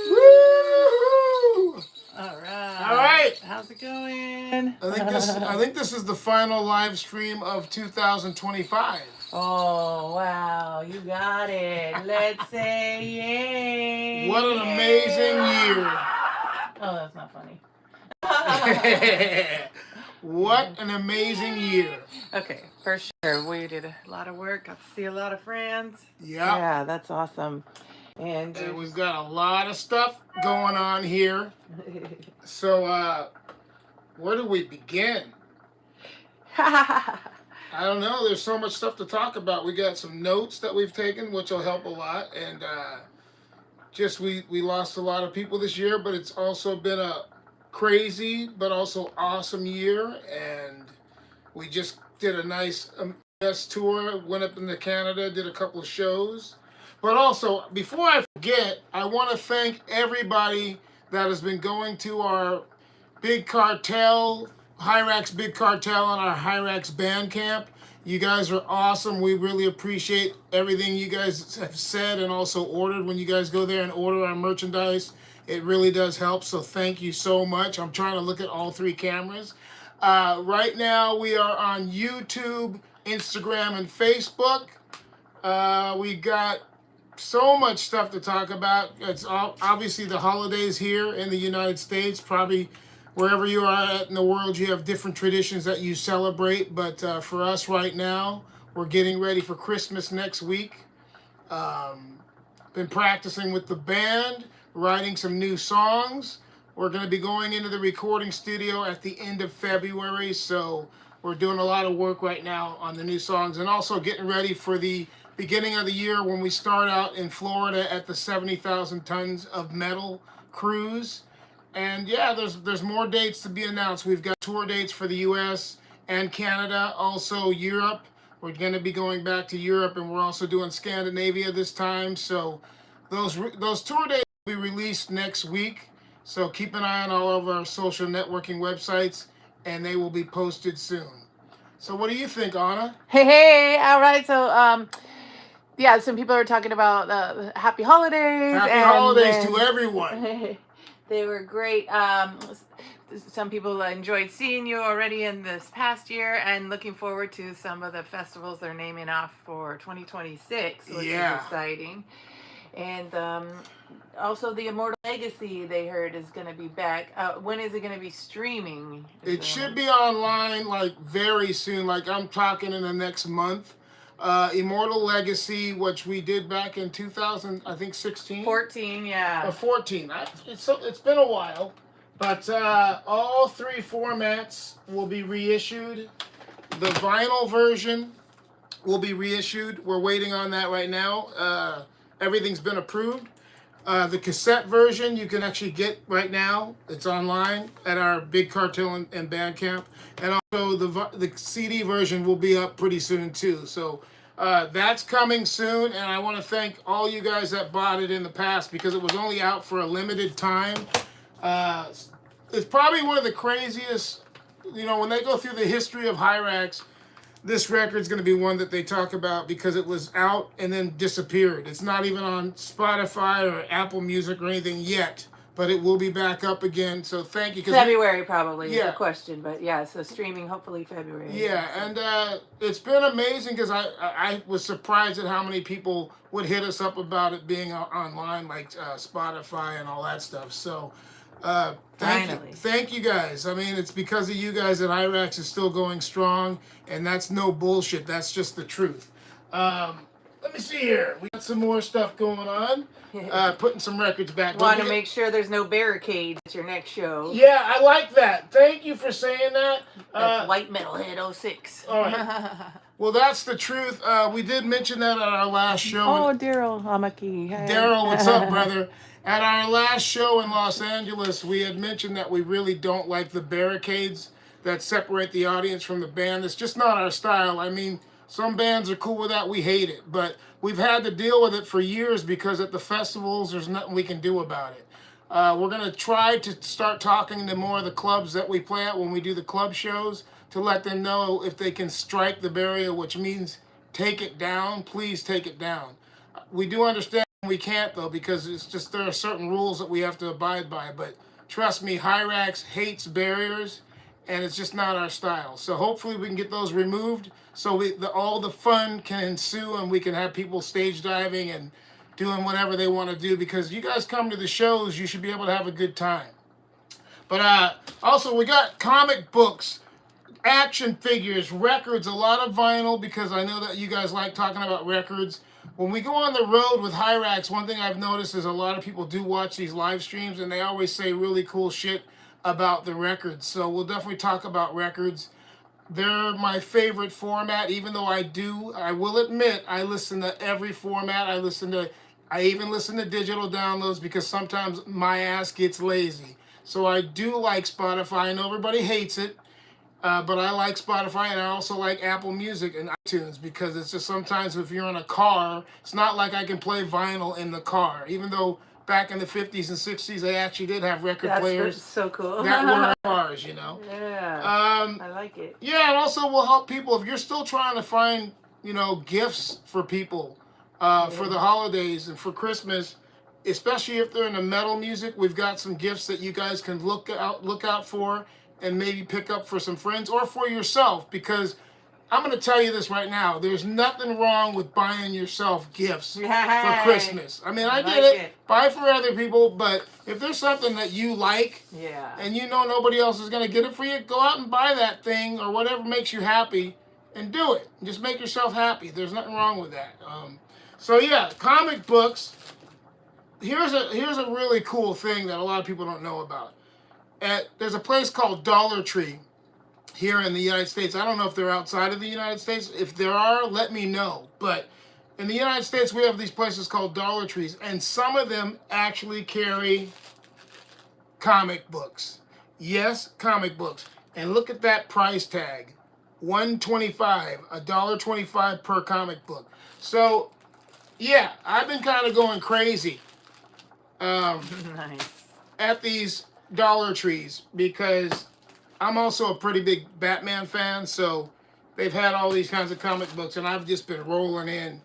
Woo! All right. All right. How's it going? I think this is the final live stream of 2025. Oh, wow. You got it. Let's say yay. What an amazing year. Oh, that's not funny. What an amazing year. Okay, for sure. We did a lot of work, got to see a lot of friends. Yeah. Yeah, that's awesome. And we've got a lot of stuff going on here. So, where do we begin? I don't know. There's so much stuff to talk about. We got some notes that we've taken, which will help a lot. And we lost a lot of people this year, but it's also been a crazy but also awesome year. And we just did a nice US tour, went up into Canada, did a couple of shows. But also, before I forget, I want to thank everybody that has been going to our Big Cartel, HIRAX Big Cartel, and our HIRAX band camp. You guys are awesome. We really appreciate everything you guys have said and also ordered. When you guys go there and order our merchandise, it really does help. So thank you so much. I'm trying to look at all three cameras. Right now, we are on YouTube, Instagram, and Facebook. We got so much stuff to talk about. It's obviously the holidays here in the United States. Probably wherever you are at in the world, you have different traditions that you celebrate. But for us right now, we're getting ready for Christmas next week. Been practicing with the band, writing some new songs. We're going to be going into the recording studio at the end of February. So we're doing a lot of work right now on the new songs and also getting ready for the beginning of the year when we start out in Florida at the 70,000 tons of metal cruise. And yeah, there's more dates to be announced. We've got tour dates for the US and Canada, also Europe. We're going to be going back to Europe, and we're also doing Scandinavia this time. So those tour dates will be released next week. So keep an eye on all of our social networking websites, and they will be posted soon. So what do you think, Anna? Hey, all right. So, yeah, some people are talking about happy holidays. Happy holidays to everyone. They were great. Some people enjoyed seeing you already in this past year and looking forward to some of the festivals they're naming off for 2026, which is exciting. And also the Immortal Legacy, they heard, is going to be back. When is it going to be streaming? It should be online like very soon. Like I'm talking in the next month. Immortal Legacy, which we did back in 2000, I think 16? 14, yeah. 14. It's been a while. But all three formats will be reissued. The vinyl version will be reissued. We're waiting on that right now. Everything's been approved. The cassette version you can actually get right now. It's online at our Big Cartel and Bandcamp. And also the CD version will be up pretty soon too. So that's coming soon. And I want to thank all you guys that bought it in the past because it was only out for a limited time. It's probably one of the craziest, when they go through the history of HIRAX, this record's going to be one that they talk about because it was out and then disappeared. It's not even on Spotify or Apple Music or anything yet, but it will be back up again. So thank you. February probably is the question, but yeah, so streaming hopefully February. Yeah, and it's been amazing because I was surprised at how many people would hit us up about it being online, like Spotify and all that stuff. So thank you guys. I mean, it's because of you guys that HIRAX is still going strong, and that's no bullshit. That's just the truth. Let me see here. We got some more stuff going on. Putting some records back. Want to make sure there's no barricade at your next show. Yeah, I like that. Thank you for saying that. That's White Metalhead 06. All right. Well, that's the truth. We did mention that at our last show. Oh, Daryl Hamaki. Hey. Daryl, what's up, brother? At our last show in Los Angeles, we had mentioned that we really don't like the barricades that separate the audience from the band. It's just not our style. I mean, some bands are cool with that. We hate it. But we've had to deal with it for years because at the festivals, there's nothing we can do about it. We're going to try to start talking to more of the clubs that we play at when we do the club shows to let them know if they can strike the barrier, which means take it down. Please take it down. We do understand We can't though, because it's just there are certain rules that we have to abide by. But trust me, Hyrax hates barriers, and it's just not our style. So hopefully we can get those removed, so all the fun can ensue, and we can have people stage diving and doing whatever they want to do. Because you guys come to the shows, you should be able to have a good time. But also we got comic books, action figures, records, a lot of vinyl, because I know that you guys like talking about records. When we go on the road with Hyrax, one thing I've noticed is a lot of people do watch these live streams, and they always say really cool shit about the records. So we'll definitely talk about records. They're my favorite format, even though I will admit, I listen to every format. I even listen to digital downloads, because sometimes my ass gets lazy. So I do like Spotify. I know everybody hates it. But I like Spotify, and I also like Apple Music and iTunes, because it's just sometimes if you're in a car, it's not like I can play vinyl in the car. Even though back in the 50s and 60s, they actually did have record players. That's so cool. That were in cars, you know. Yeah. I like it. Yeah, and also we'll help people if you're still trying to find, gifts for people for the holidays and for Christmas. Especially if they're into metal music, we've got some gifts that you guys can look out for, and maybe pick up for some friends or for yourself, because I'm going to tell you this right now. There's nothing wrong with buying yourself gifts for Christmas. I mean, I get it. Buy for other people, but if there's something that you like, and you know nobody else is going to get it for you, go out and buy that thing or whatever makes you happy and do it. Just make yourself happy. There's nothing wrong with that. So yeah, comic books. Here's a really cool thing that a lot of people don't know about. There's a place called Dollar Tree here in the United States. I don't know if they're outside of the United States. If there are, let me know. But in the United States, we have these places called Dollar Trees, and some of them actually carry comic books. Yes, comic books. And look at that price tag. $1.25, $1.25 per comic book. So, yeah, I've been kind of going crazy Nice. at these Dollar Trees, because I'm also a pretty big Batman fan, so they've had all these kinds of comic books, and I've just been rolling in.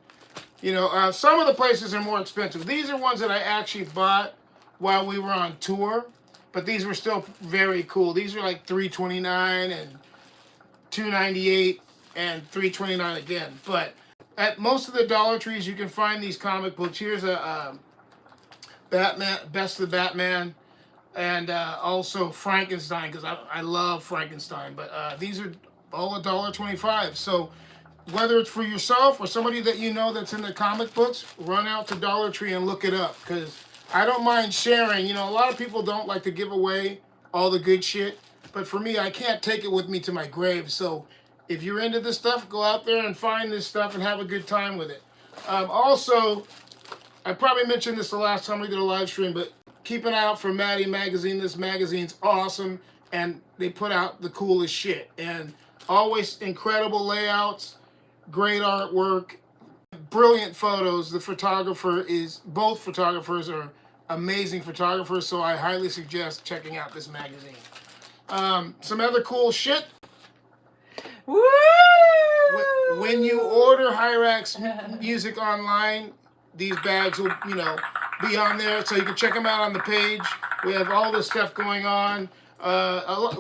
Some of the places are more expensive. These are ones that I actually bought while we were on tour, but these were still very cool. These are like $3.29 and $2.98 and $3.29 again. But at most of the Dollar Trees, you can find these comic books. Here's a Batman, Best of the Batman, and also Frankenstein, because I love Frankenstein. But these are all $1.25. So whether it's for yourself or somebody that you know that's in the comic books, run out to Dollar Tree and look it up, because I don't mind sharing. A lot of people don't like to give away all the good shit, but for me, I can't take it with me to my grave. So if you're into this stuff, go out there and find this stuff and have a good time with it. Also, I probably mentioned this the last time we did a live stream, but keep an eye out for Maddie Magazine. This magazine's awesome, and they put out the coolest shit. And always incredible layouts, great artwork, brilliant photos. Both photographers are amazing photographers, so I highly suggest checking out this magazine. Some other cool shit. Woo! When you order Hyrax music online, these bags will, be on there, so you can check them out on the page. We have all this stuff going on.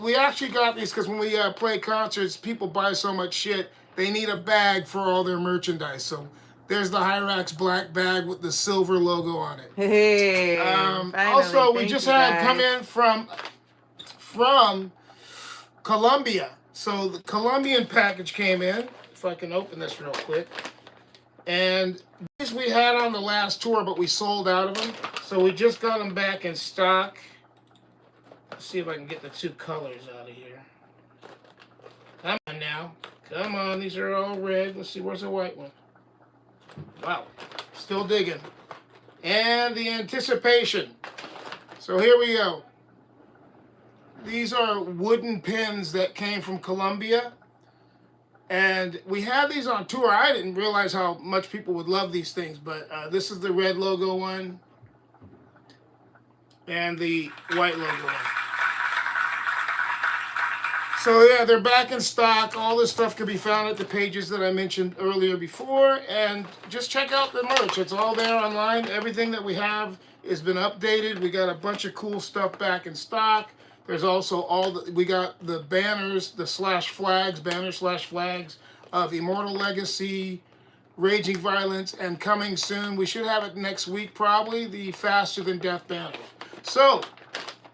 We actually got these because when we play concerts, people buy so much shit, they need a bag for all their merchandise. So there's the Hyrax black bag with the silver logo on it. Hey. Also, we just had come in from Colombia. So the Colombian package came in. If I can open this real quick. And these we had on the last tour, but we sold out of them. So we just got them back in stock. Let's see if I can get the two colors out of here. Come on now. Come on, these are all red. Let's see, where's the white one? Wow, still digging. And the anticipation. So here we go. These are wooden pins that came from Colombia. And we had these on tour. I didn't realize how much people would love these things, but this is the red logo one and the white logo one. So yeah, they're back in stock. All this stuff can be found at the pages that I mentioned earlier before, and just check out the merch. It's all there online. Everything that we have has been updated. We got a bunch of cool stuff back in stock. There's also we got the banners, the banner/flags of Immortal Legacy, Raging Violence, and coming soon. We should have it next week probably, the Faster Than Death banner. So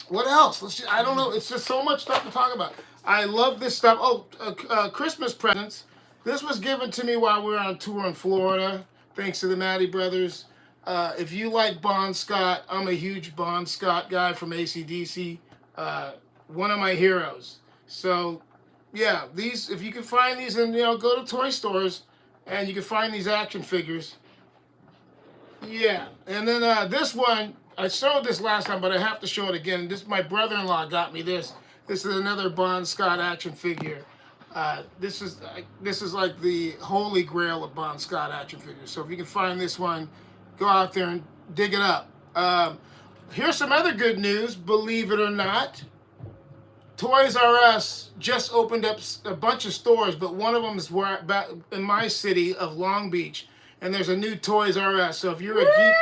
what else? I don't know. It's just so much stuff to talk about. I love this stuff. Oh, Christmas presents. This was given to me while we were on tour in Florida, thanks to the Maddie Brothers. If you like Bon Scott, I'm a huge Bon Scott guy from AC/DC. One of my heroes. So, yeah, these. If you can find these, and go to toy stores, and you can find these action figures. Yeah, and then this one. I showed this last time, but I have to show it again. My brother-in-law got me this. This is another Bon Scott action figure. This is like the holy grail of Bon Scott action figures. So if you can find this one, go out there and dig it up. Here's some other good news. Believe it or not, Toys R Us just opened up a bunch of stores, but one of them is in my city of Long Beach. And there's a new Toys R Us. So if you're a geek,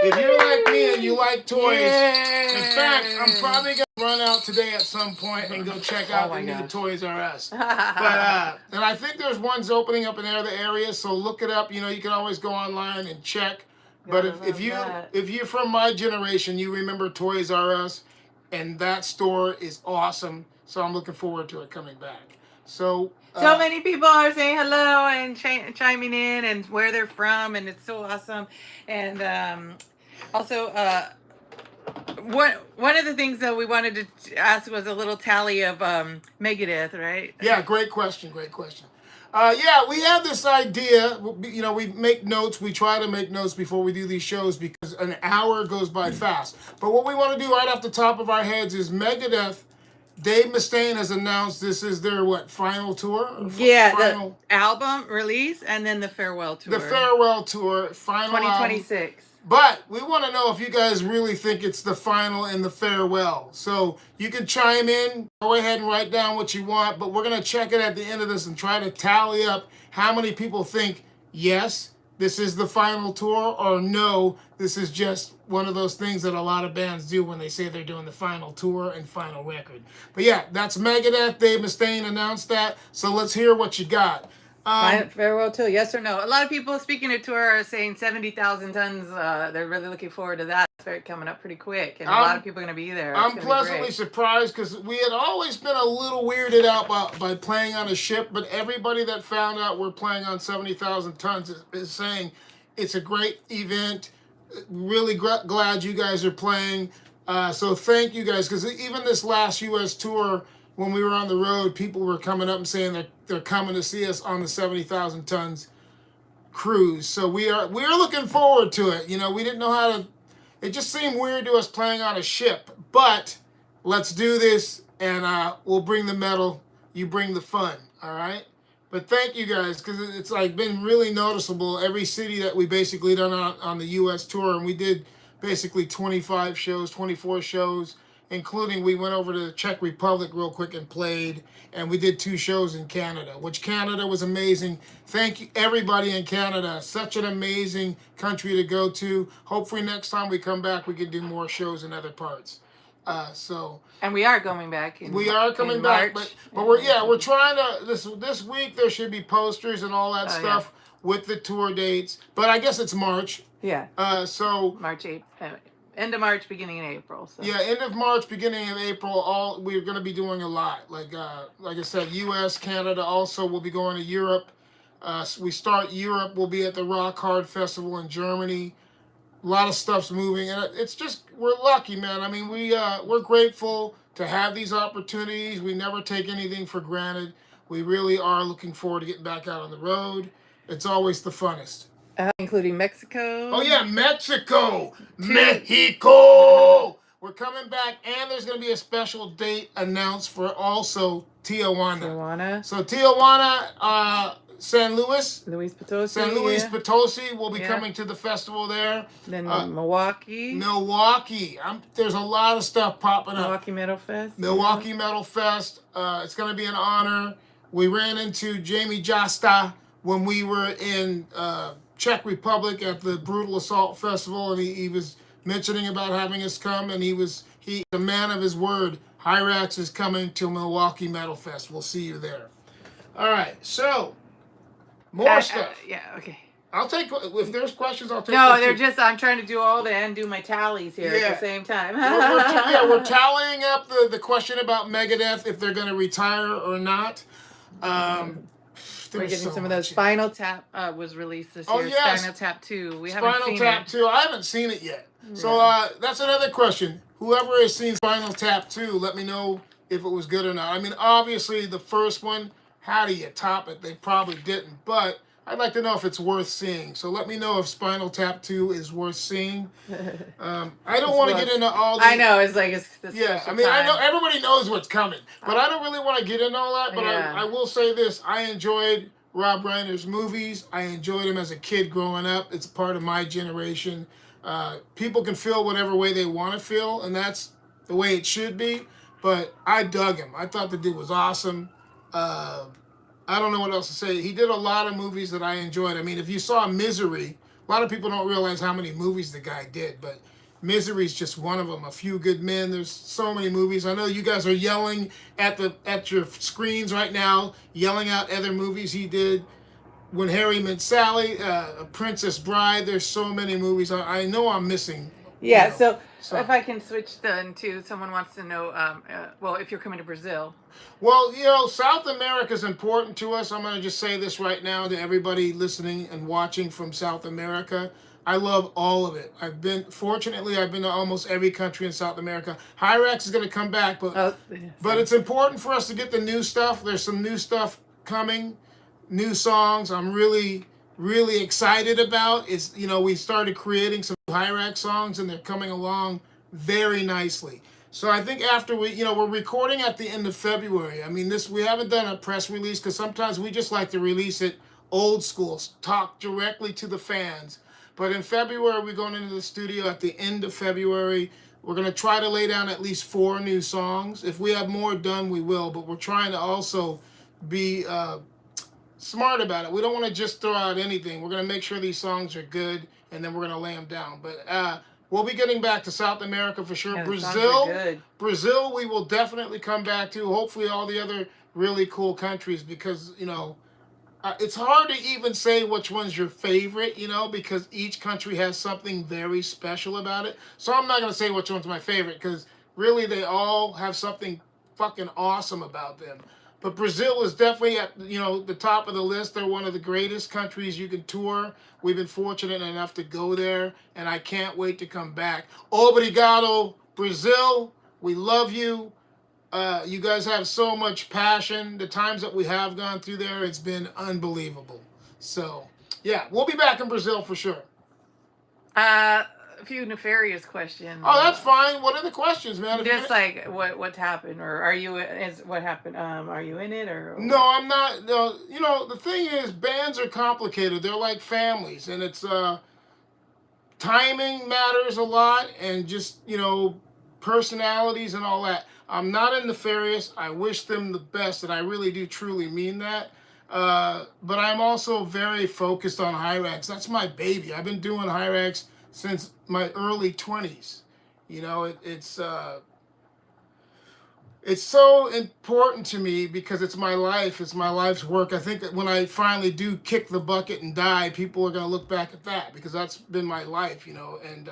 if you're like me and you like toys, in fact, I'm probably gonna run out today at some point and go check out the new Toys R Us. And I think there's ones opening up in other areas. So look it up. You can always go online and check. But if you're from my generation, you remember Toys R Us, and that store is awesome. So I'm looking forward to it coming back. So many people are saying hello and chiming in and where they're from, and it's so awesome. And also, one of the things that we wanted to ask was a little tally of Megadeth, right? Yeah, great question. Yeah, we have this idea. We make notes. We try to make notes before we do these shows because an hour goes by fast. But what we want to do right off the top of our heads is Megadeth. Dave Mustaine has announced this is their final tour? The album release and then the farewell tour. The farewell tour, final 2026. album. But we want to know if you guys really think it's the final and the farewell. So you can chime in, go ahead and write down what you want, but we're going to check it at the end of this and try to tally up how many people think, yes, this is the final tour, or no, this is just one of those things that a lot of bands do when they say they're doing the final tour and final record. But yeah, that's Megadeth. Dave Mustaine announced that. So let's hear what you got. Farewell tour, yes or no? A lot of people speaking of tour are saying 70,000 tons. They're really looking forward to that. It's coming up pretty quick, and a lot of people are going to be there. I'm pleasantly surprised because we had always been a little weirded out by playing on a ship, but everybody that found out we're playing on 70,000 tons is saying it's a great event. Really glad you guys are playing. So thank you guys, because even this last U.S. tour, when we were on the road, people were coming up and saying that they're coming to see us on the 70,000 tons cruise. So we're looking forward to it. We didn't know how to. It just seemed weird to us playing on a ship, but let's do this, and we'll bring the metal. You bring the fun. All right. But thank you guys, because it's been really noticeable. Every city that we basically done on the U.S. tour, and we did basically 24 shows, including we went over to the Czech Republic real quick and played, and we did 2 shows in Canada, which Canada was amazing. Thank you, everybody in Canada. Such an amazing country to go to. Hopefully next time we come back, we can do more shows in other parts. And we are going back. We are coming back, but we're trying to. This week there should be posters and all that stuff with the tour dates. But I guess it's March. Yeah. So March 8th. End of March, beginning in April. So. Yeah, end of March, beginning of April. We're going to be doing a lot. Like I said, U.S., Canada. Also, we'll be going to Europe. We start Europe. We'll be at the Rock Hard Festival in Germany. A lot of stuff's moving, and it's just we're lucky, man. I mean, we're grateful to have these opportunities. We never take anything for granted. We really are looking forward to getting back out on the road. It's always the funnest. Including Mexico. Oh yeah, Mexico, Mexico. We're coming back, and there's going to be a special date announced for also Tijuana. Tijuana. So Tijuana, San Luis. Luis Potosi. San Luis Potosi will be Yeah. coming to the festival there. Then Milwaukee. Milwaukee. There's a lot of stuff popping up. Milwaukee Metal Fest. Milwaukee Metal Fest. It's going to be an honor. We ran into Jamie Jasta when we were in Czech Republic at the Brutal Assault Festival, and he was mentioning about having us come, and he's a man of his word. HIRAX is coming to Milwaukee Metal Fest. We'll see you there. All right, so more stuff. Yeah, okay. I'll take, if there's questions, I'll take No, those they're too. just, I'm trying to do all that and do my tallies here at the same time. we're tallying up the question about Megadeth, if they're going to retire or not. We're getting some of those. Spinal Tap was released this year. Yes. Spinal Tap 2. We haven't seen it. Spinal Tap 2. I haven't seen it yet. Yeah. So that's another question. Whoever has seen Spinal Tap 2, let me know if it was good or not. I mean, obviously, the first one, how do you top it? They probably didn't. But I'd like to know if it's worth seeing. So let me know if Spinal Tap 2 is worth seeing. I don't want to get into all the... I know, it's like... I mean, I know everybody knows what's coming. But I don't really want to get into all that. But I will say this. I enjoyed Rob Reiner's movies. I enjoyed him as a kid growing up. It's part of my generation. People can feel whatever way they want to feel, and that's the way it should be. But I dug him. I thought the dude was awesome. I don't know what else to say. He did a lot of movies that I enjoyed. I mean, if you saw Misery, a lot of people don't realize how many movies the guy did, but Misery's just one of them. A Few Good Men. There's so many movies. I know you guys are yelling at your screens right now, yelling out other movies he did. When Harry Met Sally, A Princess Bride. There's so many movies. I know I'm missing. Yeah, so if I can switch then to, someone wants to know, well, if you're coming to Brazil. Well, South America is important to us. I'm going to just say this right now to everybody listening and watching from South America. I love all of it. Fortunately, I've been to almost every country in South America. HIRAX is going to come back, but it's important for us to get the new stuff. There's some new stuff coming, new songs. I'm really, really excited about. We started creating some HIRAX songs, and they're coming along very nicely. So I think after we're recording at the end of February. I mean, we haven't done a press release because sometimes we just like to release it old school, talk directly to the fans. But in February, we're going into the studio at the end of February. We're going to try to lay down at least 4 new songs. If we have more done, we will. But we're trying to also be smart about it. We don't want to just throw out anything. We're going to make sure these songs are good, and then we're going to lay them down. But we'll be getting back to South America for sure. Yeah, Brazil, we will definitely come back to. Hopefully all the other really cool countries, because, it's hard to even say which one's your favorite, because each country has something very special about it. So I'm not going to say which one's my favorite, because really they all have something fucking awesome about them. But Brazil is definitely at, the top of the list. They're one of the greatest countries you can tour. We've been fortunate enough to go there, and I can't wait to come back. Obrigado, Brazil. We love you. You guys have so much passion. The times that we have gone through there, it's been unbelievable. So, yeah, we'll be back in Brazil for sure. A few nefarious questions. Oh, that's fine. What are the questions, man? Just like what's happened, or what happened? Are you in it, or? No, I'm not. No, the thing is, bands are complicated. They're like families, and it's timing matters a lot, and just personalities and all that. I'm not in nefarious. I wish them the best, and I really do truly mean that. But I'm also very focused on HIRAX. That's my baby. I've been doing HIRAX since my early 20s. It's so important to me because it's my life. It's my life's work. I think that when I finally do kick the bucket and die, people are going to look back at that because that's been my life, and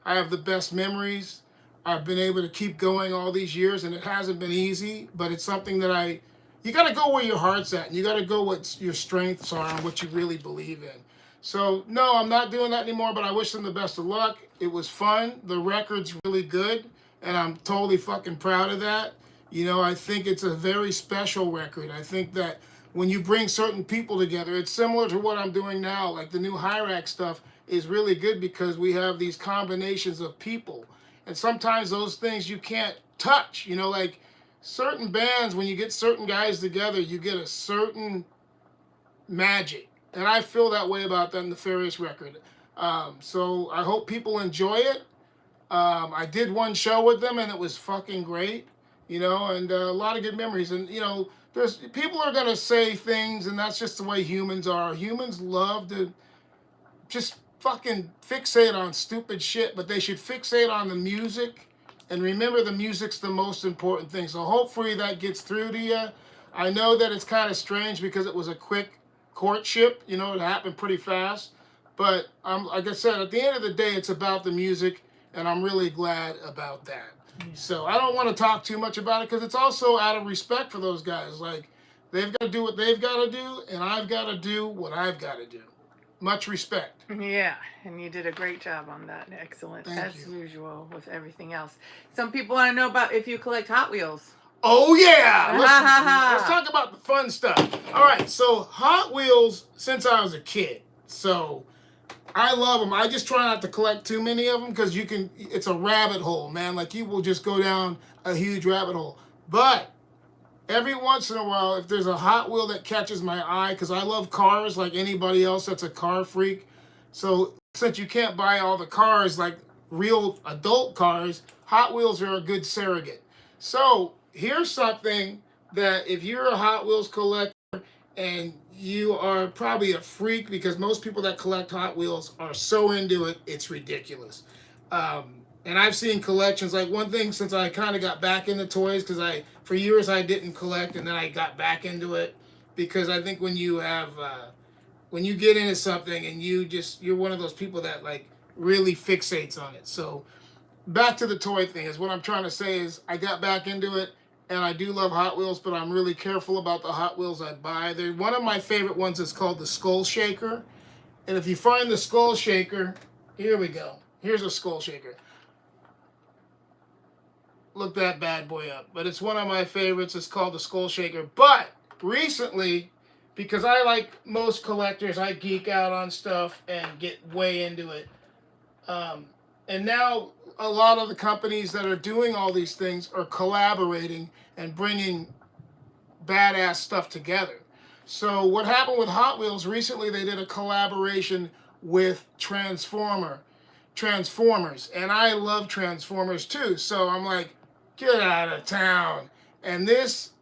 I have the best memories. I've been able to keep going all these years, and it hasn't been easy, but it's something that you got to go where your heart's at, and you got to go what your strengths are and what you really believe in. So, no, I'm not doing that anymore, but I wish them the best of luck. It was fun. The record's really good, and I'm totally fucking proud of that. I think it's a very special record. I think that when you bring certain people together, it's similar to what I'm doing now. Like the new HIRAX stuff is really good because we have these combinations of people. And sometimes those things you can't touch, like certain bands, when you get certain guys together, you get a certain magic. And I feel that way about that Nefarious record. So I hope people enjoy it. I did one show with them, and it was fucking great, and a lot of good memories. And, there's people are going to say things, and that's just the way humans are. Humans love to just fucking fixate on stupid shit, but they should fixate on the music. And remember, the music's the most important thing. So hopefully that gets through to you. I know that it's kind of strange because it was a quick courtship. It happened pretty fast. But like I said, at the end of the day, it's about the music, and I'm really glad about that. Yeah. So I don't want to talk too much about it because it's also out of respect for those guys. Like, they've got to do what they've got to do, and I've got to do what I've got to do. Much respect. Yeah, and you did a great job on that. Excellent, as usual with everything else. Some people want to know about if you collect Hot Wheels. Oh, yeah. Let's talk about the fun stuff. All right, so Hot Wheels since I was a kid. So I love them. I just try not to collect too many of them because it's a rabbit hole, man. Like, you will just go down a huge rabbit hole. But every once in a while, if there's a Hot Wheel that catches my eye, because I love cars like anybody else that's a car freak. So since you can't buy all the cars like real adult cars, Hot Wheels are a good surrogate. So here's something that if you're a Hot Wheels collector and you are probably a freak, because most people that collect Hot Wheels are so into it, it's ridiculous. And I've seen collections, like one thing since I kind of got back into toys, because for years I didn't collect, and then I got back into it, because I think when you get into something and you're one of those people that like really fixates on it. So back to the toy thing is what I'm trying to say is I got back into it, and I do love Hot Wheels, but I'm really careful about the Hot Wheels I buy. One of my favorite ones is called the Skull Shaker. And if you find the Skull Shaker, here we go. Here's a Skull Shaker. Look that bad boy up. But it's one of my favorites. It's called the Skull Shaker. But recently, because I like most collectors, I geek out on stuff and get way into it. And now a lot of the companies that are doing all these things are collaborating and bringing badass stuff together. So what happened with Hot Wheels, recently they did a collaboration with Transformers. And I love Transformers too. So I'm like, get out of town. And this,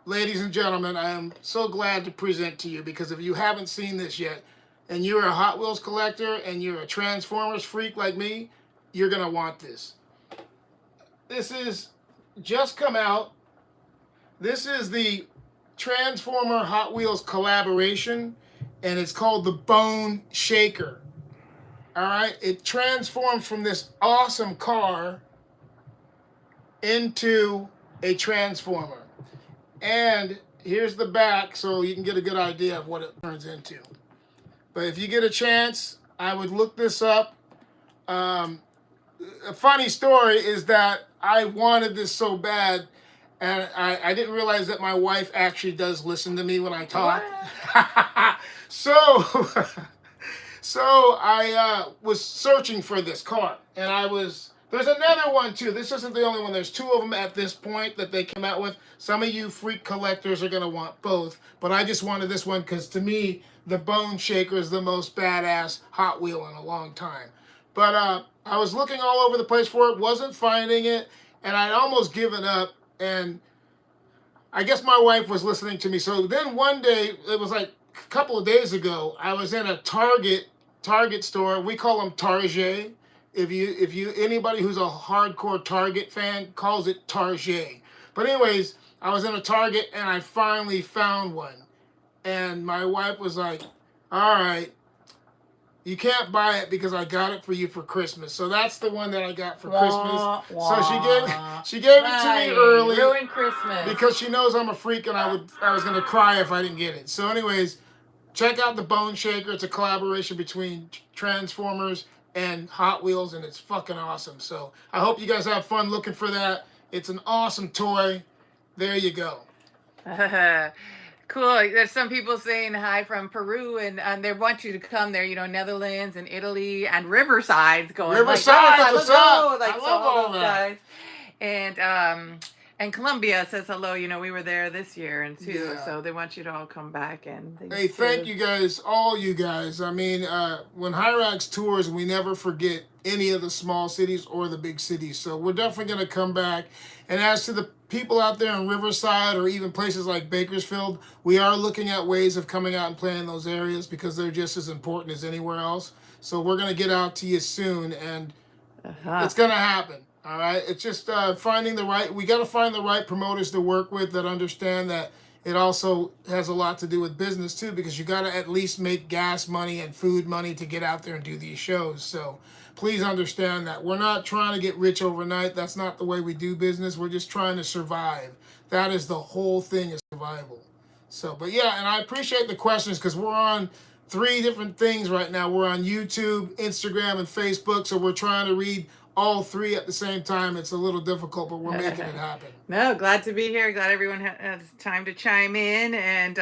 ladies and gentlemen, I am so glad to present to you, because if you haven't seen this yet, and you're a Hot Wheels collector and you're a Transformers freak like me, you're going to want this. This is just come out. This is the Transformer Hot Wheels collaboration, and it's called the Bone Shaker. All right? It transforms from this awesome car into a Transformer. And here's the back so you can get a good idea of what it turns into. But if you get a chance, I would look this up. A funny story is that I wanted this so bad, and I didn't realize that my wife actually does listen to me when I talk. So I was searching for this car, and there's another one too. This isn't the only one. There's two of them at this point that they came out with. Some of you freak collectors are going to want both, but I just wanted this one because to me, the Bone Shaker is the most badass Hot Wheel in a long time. But I was looking all over the place for it, wasn't finding it, and I'd almost given up, and I guess my wife was listening to me. So then one day, it was like a couple of days ago, I was in a Target store. We call them Target. If you anybody who's a hardcore Target fan calls it Target. But anyways, I was in a Target and I finally found one. And my wife was like, all right, you can't buy it because I got it for you for Christmas. So that's the one that I got for Christmas. So she gave it to me early. Ruined Christmas. Because she knows I'm a freak and I was going to cry if I didn't get it. So anyways, check out the Bone Shaker. It's a collaboration between Transformers and Hot Wheels, and it's fucking awesome. So I hope you guys have fun looking for that. It's an awesome toy. There you go. Cool. There's some people saying hi from Peru, and they want you to come there. Netherlands and Italy and Riverside's going. Riverside, what's up? Like, I love all that. Guys. And And Columbia says hello. You know, we were there this year and too, Yeah. so they want you to all come back and Hey, thank you guys, all you guys. I mean, when HIRAX tours, we never forget any of the small cities or the big cities. So we're definitely going to come back. And as to the people out there in Riverside or even places like Bakersfield, we are looking at ways of coming out and playing in those areas because they're just as important as anywhere else. So we're going to get out to you soon, and it's going to happen. All right. It's just finding the right. We got to find the right promoters to work with that understand that it also has a lot to do with business too, because you got to at least make gas money and food money to get out there and do these shows. So please understand that we're not trying to get rich overnight. That's not the way we do business. We're just trying to survive. That is the whole thing, is survival. So, but yeah, and I appreciate the questions because we're on 3 different things right now. We're on YouTube, Instagram, and Facebook. So we're trying to read all 3 at the same time. It's a little difficult, but we're making it happen. No, glad to be here. Glad everyone has time to chime in. And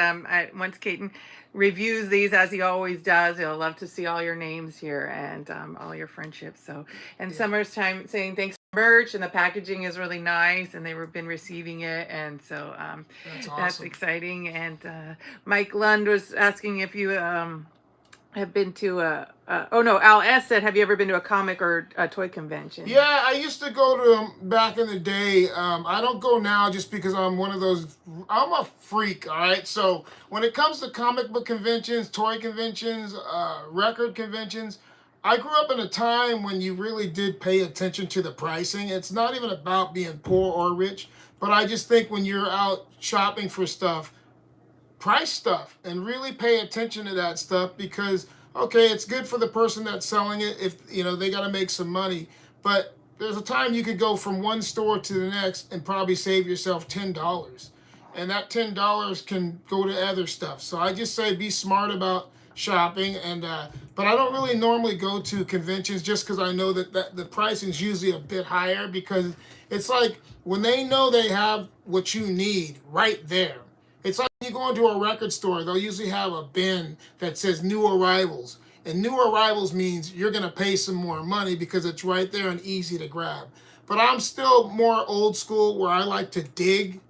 once Katon reviews these, as he always does, he'll love to see all your names here and all your friendships. So, and Summer's time saying thanks for merch, and the packaging is really nice, and they've been receiving it, and so that's awesome. That's exciting. And Mike Lund was asking if you have been to Al S said, have you ever been to a comic or a toy convention? Yeah, I used to go to them back in the day. I don't go now just because I'm one of those, I'm a freak, all right? So when it comes to comic book conventions, toy conventions, record conventions, I grew up in a time when you really did pay attention to the pricing. It's not even about being poor or rich, but I just think when you're out shopping for stuff, price stuff and really pay attention to that stuff, because okay, it's good for the person that's selling it if they got to make some money, but there's a time you could go from one store to the next and probably save yourself $10, and that $10 can go to other stuff. So I just say be smart about shopping, and but I don't really normally go to conventions just because I know that the pricing is usually a bit higher, because it's like when they know they have what you need right there. It's like you go into a record store, they'll usually have a bin that says new arrivals. And new arrivals means you're going to pay some more money because it's right there and easy to grab. But I'm still more old school where I like to dig.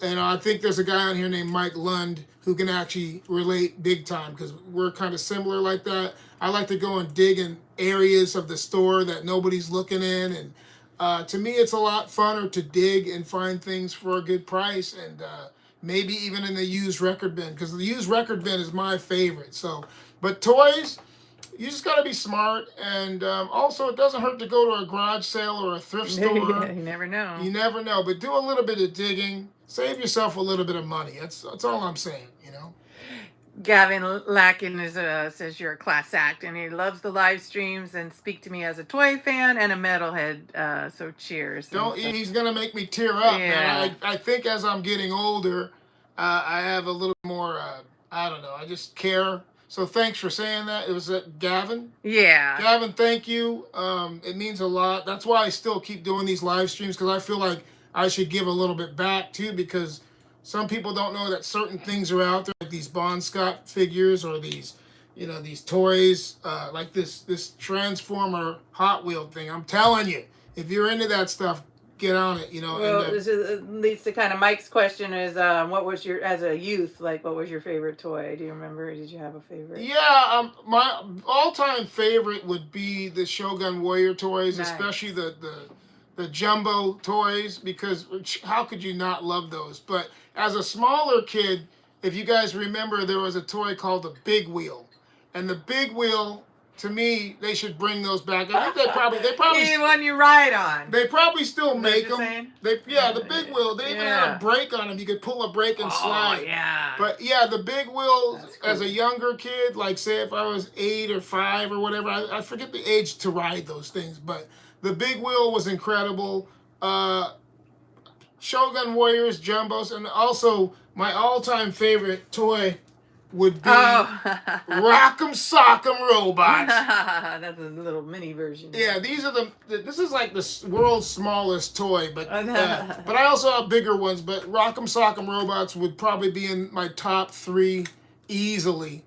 And I think there's a guy on here named Mike Lund who can actually relate big time, because we're kind of similar like that. I like to go and dig in areas of the store that nobody's looking in. And to me, it's a lot funner to dig and find things for a good price, and maybe even in the used record bin, because the used record bin is my favorite. So, but toys, you just got to be smart, and also it doesn't hurt to go to a garage sale or a thrift store. Yeah, you never know. You never know, but do a little bit of digging. Save yourself a little bit of money. That's all I'm saying, Gavin Lacken says you're a class act, and he loves the live streams and speak to me as a toy fan and a metalhead. So cheers. He's gonna make me tear up, man. I think as I'm getting older, I have a little more. I don't know. I just care. So thanks for saying that. It was Gavin. Yeah. Gavin, thank you. It means a lot. That's why I still keep doing these live streams, because I feel like I should give a little bit back too, because some people don't know that certain things are out there, like these Bon Scott figures, or these, these toys, like this Transformer Hot Wheel thing. I'm telling you, if you're into that stuff, get on it. Well, this leads to kind of Mike's question is, what was as a youth, like, what was your favorite toy? Do you remember? Did you have a favorite? Yeah, my all-time favorite would be the Shogun Warrior toys, nice. Especially the jumbo toys, because how could you not love those? But as a smaller kid, if you guys remember, there was a toy called the Big Wheel. And the Big Wheel, to me, they should bring those back. I think they probably the one you ride on. They probably still make them. The Big Wheel. They even had a brake on them. You could pull a brake and slide. Yeah. But yeah, the Big Wheel, cool. As a younger kid, like say if I was 8 or 5 or whatever, I forget the age to ride those things, but the Big Wheel was incredible. Shogun Warriors, Jumbos, and also my all-time favorite toy would be Rock'em Sock'em Robots. That's a little mini version. Yeah, this is like the world's smallest toy, but I also have bigger ones, but Rock'em Sock'em Robots would probably be in my top 3 easily.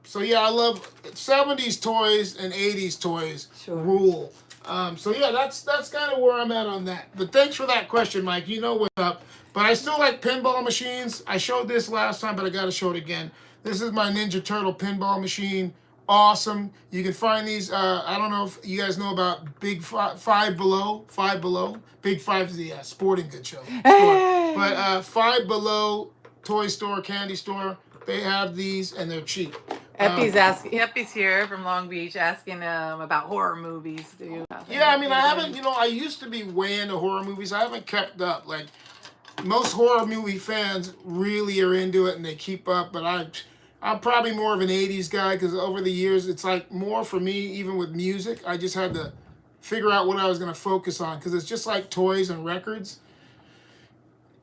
So yeah, I love 70s toys and 80s toys. Sure. Rule. So yeah, that's kind of where I'm at on that. But thanks for that question, Mike. You know what's up. But I still like pinball machines. I showed this last time, but I got to show it again. This is my Ninja Turtle pinball machine. Awesome. You can find these. I don't know if you guys know about Five Below. Five Below. Big Five is the sporting goods show. But Five Below toy store, candy store. They have these and they're cheap. Epi's here from Long Beach asking about horror movies. Yeah, I mean, I haven't, I used to be way into horror movies. I haven't kept up. Like, most horror movie fans really are into it and they keep up, but I'm probably more of an 80s guy because over the years, it's like more for me, even with music. I just had to figure out what I was going to focus on because it's just like toys and records.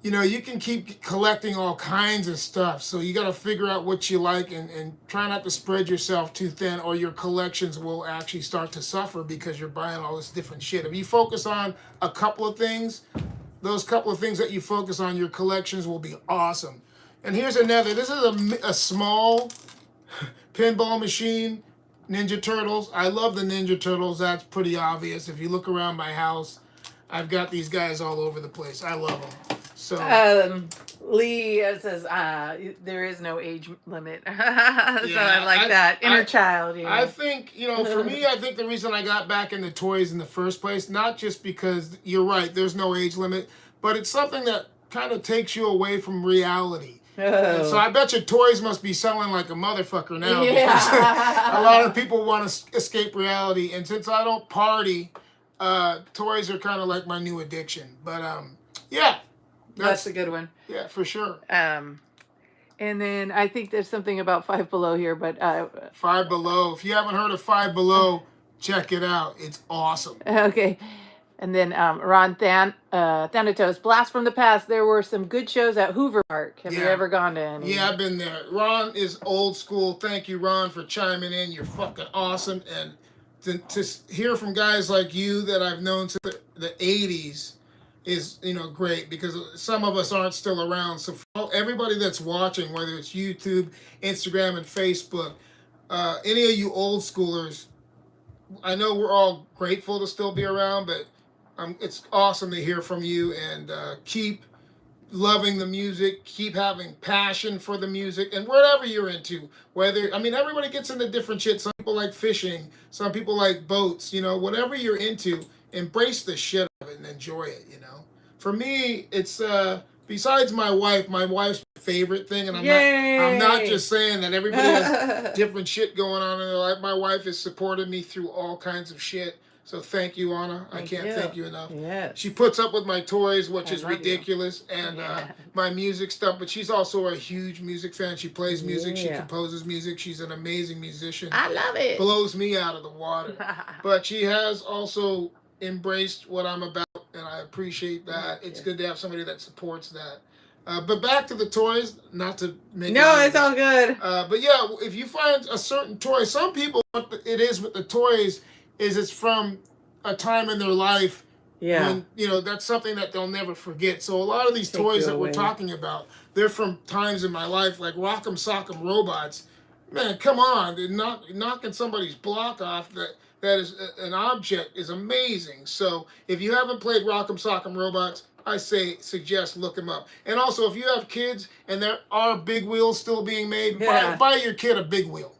You can keep collecting all kinds of stuff. So you got to figure out what you like and try not to spread yourself too thin or your collections will actually start to suffer because you're buying all this different shit. If you focus on a couple of things, those couple of things that you focus on, your collections will be awesome. And here's another. This is a small pinball machine, Ninja Turtles. I love the Ninja Turtles. That's pretty obvious. If you look around my house, I've got these guys all over the place. I love them. So Lee says there is no age limit. So I like that inner child. I think for me, I think the reason I got back into toys in the first place, not just because you're right, there's no age limit, but it's something that kind of takes you away from reality. So I bet you toys must be selling like a motherfucker now because a lot of people want to escape reality, and since I don't party, toys are kind of like my new addiction. But yeah. That's a good one. Yeah, for sure. And then I think there's something about Five Below here, but Five Below. If you haven't heard of Five Below, check it out. It's awesome. Okay. And then Ron Thanatos, Blast from the Past. There were some good shows at Hoover Park. Have you ever gone to any? Yeah, I've been there. Ron is old school. Thank you, Ron, for chiming in. You're fucking awesome. And to hear from guys like you that I've known since the 80s is great because some of us aren't still around. So for everybody that's watching, whether it's YouTube, Instagram, and Facebook, any of you old schoolers, I know we're all grateful to still be around, but it's awesome to hear from you and keep loving the music, keep having passion for the music and whatever you're into. Everybody gets into different shit. Some people like fishing, some people like boats, whatever you're into, embrace the shit of it and enjoy it, For me, it's besides my wife's my favorite thing, and I'm not just saying that everybody has different shit going on in their life. My wife has supported me through all kinds of shit. So thank you, Anna. I can't thank you enough. Yes. She puts up with my toys, which is ridiculous, and my music stuff. But she's also a huge music fan. She plays music. She composes music. She's an amazing musician. I love it. Blows me out of the water. But she has also embraced what I'm about, and I appreciate that. It's good to have somebody that supports that. But back to the toys, not to make it's all good. But yeah, if you find a certain toy, some people, what it is with the toys is it's from a time in their life when, that's something that they'll never forget. So a lot of these toys that we're talking about, they're from times in my life, like Rock'em Sock'em Robots. Man, come on, they're knocking somebody's block off that is an object is amazing. So if you haven't played Rock'em Sock'em Robots, I suggest look them up. And also, if you have kids and there are big wheels still being made, buy your kid a big wheel.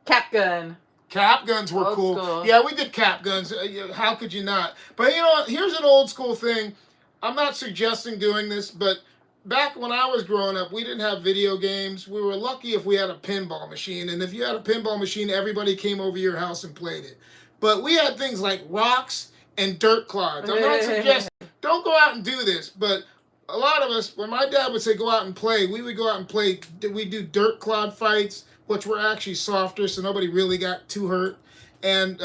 Cap gun. Cap guns were old cool. School. Yeah, we did cap guns. How could you not? But here's an old school thing. I'm not suggesting doing this, but back when I was growing up, we didn't have video games. We were lucky if we had a pinball machine. And if you had a pinball machine, everybody came over your house and played it. But we had things like rocks and dirt clods. I'm not suggesting, don't go out and do this. But a lot of us, when my dad would say go out and play, we would go out and play. We'd do dirt clod fights, which were actually softer, so nobody really got too hurt. And,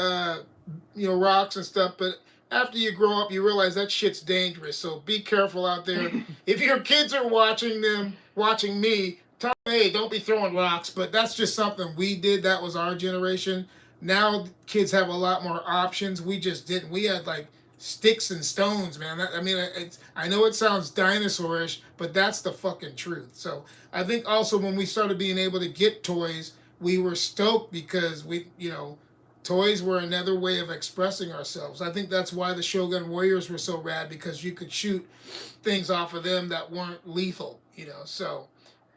rocks and stuff. But after you grow up, you realize that shit's dangerous. So be careful out there. If your kids are watching me, tell them, hey, don't be throwing rocks. But that's just something we did. That was our generation. Now kids have a lot more options. We just didn't. We had like sticks and stones, man. I know it sounds dinosaurish, but that's the fucking truth. So I think also when we started being able to get toys, we were stoked because we toys were another way of expressing ourselves. I think that's why the Shogun Warriors were so rad, because you could shoot things off of them that weren't lethal, you know. So,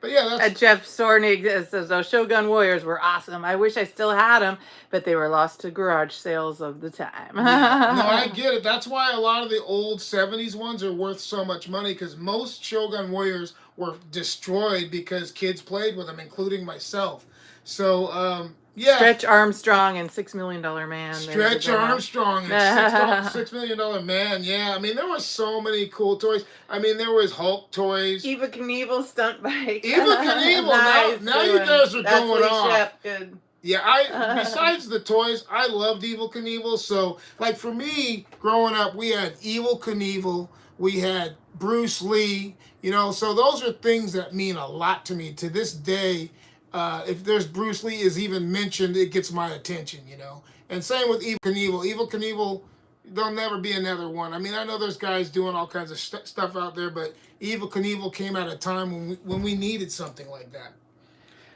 but yeah, that's Jeff Sornig says those Shogun Warriors were awesome. I wish I still had them, but they were lost to garage sales of the time. Yeah. No, I get it. That's why a lot of the old 70s ones are worth so much money, because most Shogun Warriors were destroyed because kids played with them, including myself. So, yeah. Stretch Armstrong and $6 Million Man. Stretch Armstrong and $6 Million Man. Yeah, I mean, there were so many cool toys. I mean, there was Hulk toys. Eva Knievel stunt bike. Eva Knievel. Nice. Now you guys are going off. Shep. Good. Yeah, besides the toys, I loved Evel Knievel. So, like, for me, growing up, we had Evel Knievel, we had Bruce Lee, you know, so those are things that mean a lot to me. To this day, if there's Bruce Lee is even mentioned, it gets my attention, you know. And same with Evel Knievel. Evel Knievel, there'll never be another one. I mean, I know there's guys doing all kinds of stuff out there, but Evel Knievel came at a time when we needed something like that.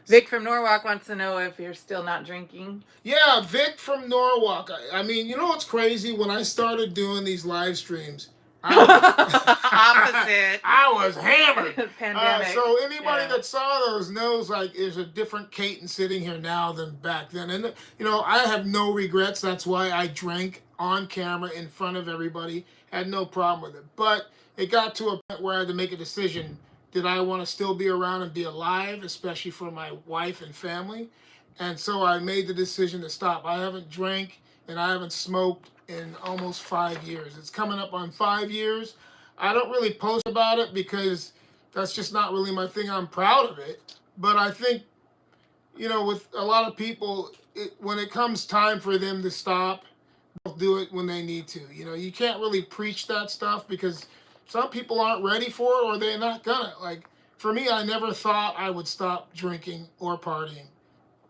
Vic from Norwalk wants to know if you're still not drinking. Yeah, Vic from Norwalk. I mean, you know what's crazy? When I started doing these live streams, Opposite. I was hammered. Pandemic. So anybody that saw those knows, like, there's a different Katon sitting here now than back then. And, you know, I have no regrets. That's why I drank on camera in front of everybody. Had no problem with it. But it got to a point where I had to make a decision. Did I want to still be around and be alive, especially for my wife and family? And so I made the decision to stop. I haven't drank and I haven't smoked in almost 5 years. It's coming up on 5 years. I don't really post about it because that's just not really my thing. I'm proud of it. But I think, you know, with a lot of people, when it comes time for them to stop, they'll do it when they need to. You know, you can't really preach that stuff because some people aren't ready for it or they're not gonna. Like, for me, I never thought I would stop drinking or partying.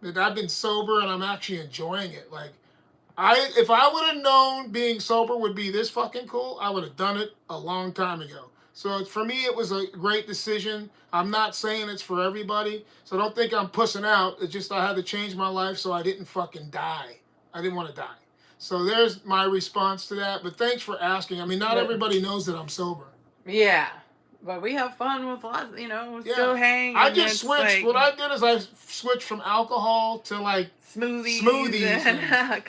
But I've been sober and I'm actually enjoying it. Like, if I would have known being sober would be this fucking cool, I would have done it a long time ago. So for me, it was a great decision. I'm not saying it's for everybody, so don't think I'm pussing out. It's just I had to change my life so I didn't fucking die. I didn't want to die. So there's my response to that. But thanks for asking. I mean, not everybody knows that I'm sober. Yeah. But we have fun with lots, you know, still hang. I just switched. Like, what I did is I switched from alcohol to, like, smoothies and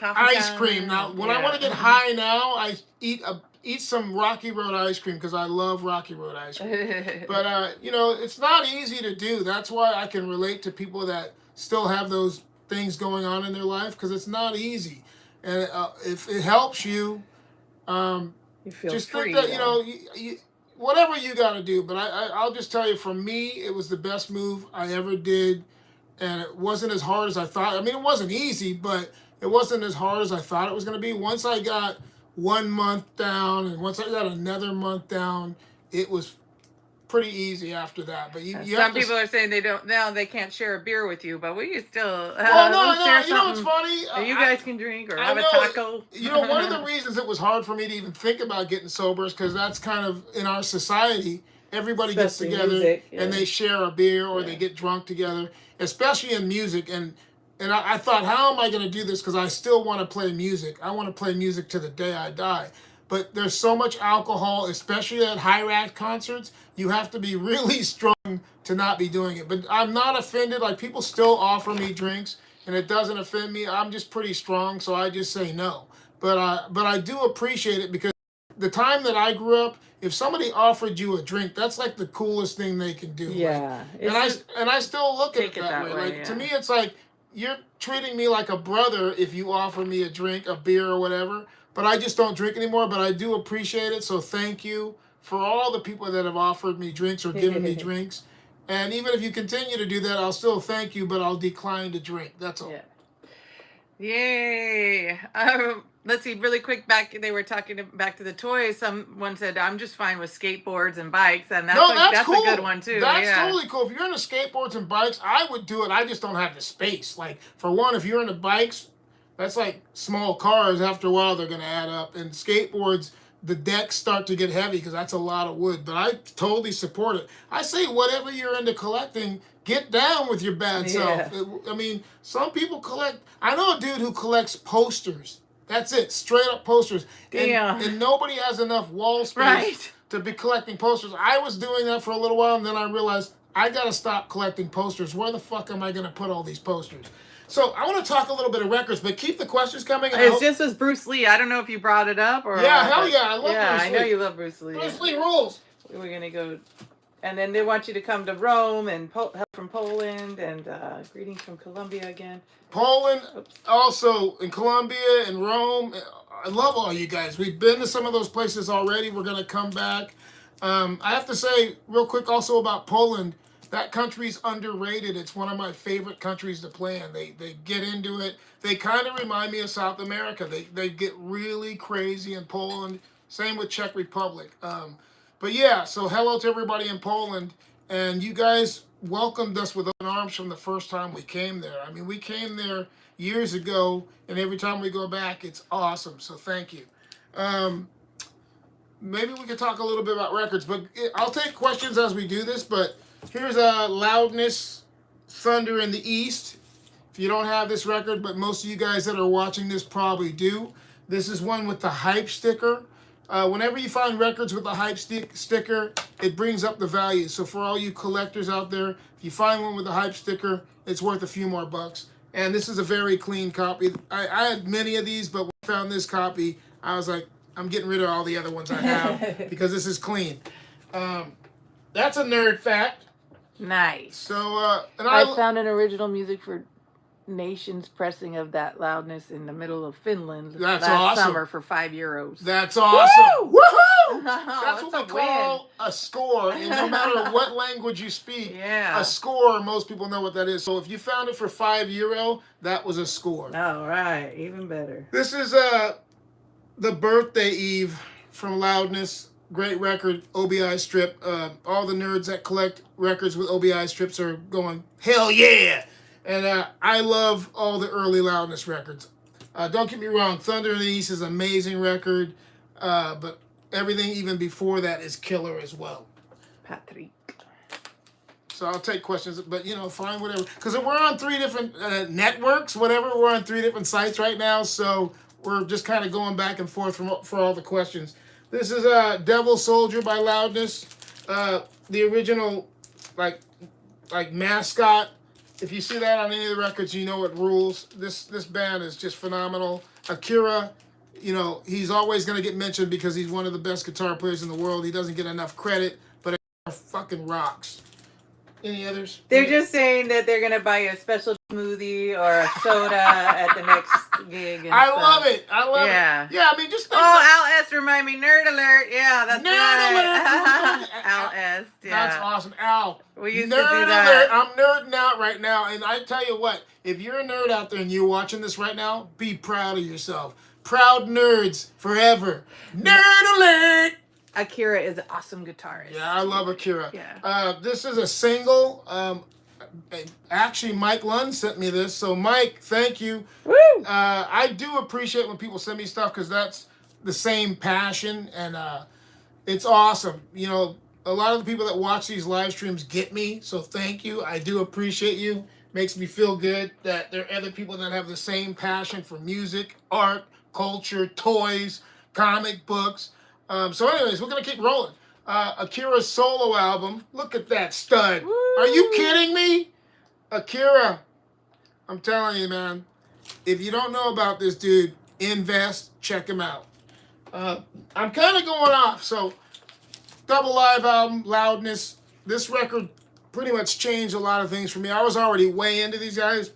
ice cream. Now, when I want to get high now, I eat some Rocky Road ice cream because I love Rocky Road ice cream. But, you know, it's not easy to do. That's why I can relate to people that still have those things going on in their life, because it's not easy. And if it helps you, you feel just free, think that, you know, whatever you got to do. But I'll just tell you, for me, it was the best move I ever did. And it wasn't as hard as I thought. I mean, it wasn't easy, but it wasn't as hard as I thought it was going to be. Once I got 1 month down and once I got another month down, it was pretty easy after that. But some people are saying they can't share a beer with you, but we can still well, no, you know what's funny? You guys can drink or have a taco. You know, one of the reasons it was hard for me to even think about getting sober is because that's kind of, in our society, everybody gets together and they share a beer or they get drunk together, especially in music. And I thought, how am I going to do this? Because I still want to play music. I want to play music to the day I die. But there's so much alcohol, especially at HIRAX concerts. You have to be really strong to not be doing it. But I'm not offended. Like, people still offer me drinks, and it doesn't offend me. I'm just pretty strong, so I just say no. But I do appreciate it, because the time that I grew up, if somebody offered you a drink, that's like the coolest thing they can do. Yeah. Like, and I still look at it that way. Like, to me, it's like, you're treating me like a brother if you offer me a drink, a beer or whatever. But I just don't drink anymore, but I do appreciate it. So thank you for all the people that have offered me drinks or given me drinks. And even if you continue to do that, I'll still thank you, but I'll decline to drink. That's all. Yeah. Yay. Let's see, really quick, they were talking back to the toys. Someone said, I'm just fine with skateboards and bikes. And that's cool. A good one, too. That's totally cool. If you're into skateboards and bikes, I would do it. I just don't have the space. Like, for one, if you're into bikes, that's like small cars. After a while, they're going to add up. And skateboards, the decks start to get heavy because that's a lot of wood. But I totally support it. I say whatever you're into collecting, Get down with your bad self. I mean, some people collect. I know a dude who collects posters. That's it, straight up posters. And nobody has enough wall space to be collecting posters. I was doing that for a little while, and then I realized I got to stop collecting posters. Where the fuck am I going to put all these posters? So I want to talk a little bit of records, but keep the questions coming. It's just as Bruce Lee. I don't know if you brought it up or. Yeah, hell yeah, I love Bruce Lee. Yeah, I know you love Bruce Lee. Bruce Lee rules. We're gonna go, and then they want you to come to Rome and help from Poland and greetings from Colombia again. Poland, also in Colombia and Rome. I love all you guys. We've been to some of those places already. We're gonna come back. I have to say real quick also about Poland. That country's underrated. It's one of my favorite countries to play in. They get into it. They kind of remind me of South America. They get really crazy in Poland. Same with Czech Republic. But yeah, so hello to everybody in Poland. And you guys welcomed us with open arms from the first time we came there. I mean, we came there years ago, and every time we go back, it's awesome. So thank you. Maybe we could talk a little bit about records, but I'll take questions as we do this, but here's Loudness, Thunder in the East. If you don't have this record, but most of you guys that are watching this probably do. This is one with the hype sticker. Whenever you find records with the hype sticker, it brings up the value. So for all you collectors out there, if you find one with the hype sticker, it's worth a few more bucks. And this is a very clean copy. I had many of these, but when I found this copy, I was like, I'm getting rid of all the other ones I have because this is clean. That's a nerd fact. Nice. So, and I found an original music for Nation's pressing of that Loudness in the middle of Finland last summer for €5. That's awesome. Woo! Woohoo! That's what we call a score. And no matter what language you speak, a score, most people know what that is. So if you found it for €5, that was a score. All right, even better. This is the Birthday Eve from Loudness. Great record, OBI strip. All the nerds that collect records with OBI strips are going, hell yeah! And I love all the early Loudness records. Don't get me wrong, Thunder in the East is an amazing record, but everything even before that is killer as well. Patrick. So I'll take questions, but fine, whatever. Because we're on 3 different networks, whatever. We're on 3 different sites right now, so we're just kind of going back and forth for all the questions. This is Devil Soldier by Loudness, the original like mascot. If you see that on any of the records, you know it rules. This band is just phenomenal. Akira, he's always going to get mentioned because he's one of the best guitar players in the world. He doesn't get enough credit, but Akira fucking rocks. Any others? They're just saying that they're going to buy you a special smoothie or a soda at the next gig. And I love it. I love it. Yeah, I mean, just think Al S remind me, Nerd Alert. Yeah, that's Nerd Alert. Al S. Yeah. That's awesome. Al. We used Nerd to do that. Alert. I'm nerding out right now. And I tell you what, if you're a nerd out there and you're watching this right now, be proud of yourself. Proud nerds forever. Nerd Alert. Akira is an awesome guitarist. Yeah, I love Akira. Yeah. This is a single. Actually, Mike Lund sent me this. So, Mike, thank you. Woo! I do appreciate when people send me stuff because that's the same passion. And it's awesome. A lot of the people that watch these live streams get me. So, thank you. I do appreciate you. Makes me feel good that there are other people that have the same passion for music, art, culture, toys, comic books. So anyways, we're going to keep rolling. Akira's solo album. Look at that stud. Woo! Are you kidding me? Akira, I'm telling you, man. If you don't know about this dude, invest, check him out. I'm kind of going off. So, double live album, Loudness. This record pretty much changed a lot of things for me. I was already way into these guys.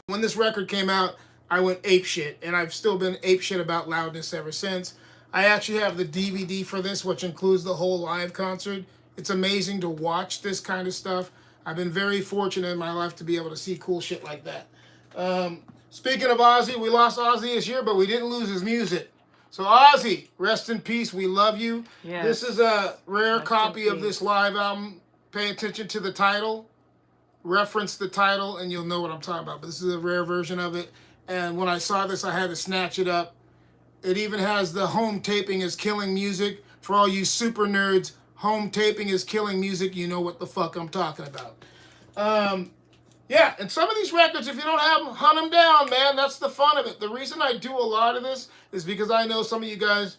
When this record came out, I went apeshit. And I've still been apeshit about Loudness ever since. I actually have the DVD for this, which includes the whole live concert. It's amazing to watch this kind of stuff. I've been very fortunate in my life to be able to see cool shit like that. Speaking of Ozzy, we lost Ozzy this year, but we didn't lose his music. So Ozzy, rest in peace. We love you. Yes. This is a rare copy of this live album. Pay attention to the title. Reference the title, and you'll know what I'm talking about. But this is a rare version of it. And when I saw this, I had to snatch it up. It even has the home taping is killing music. For all you super nerds, home taping is killing music. You know what the fuck I'm talking about. Yeah, and some of these records, if you don't have them, hunt them down, man. That's the fun of it. The reason I do a lot of this is because I know some of you guys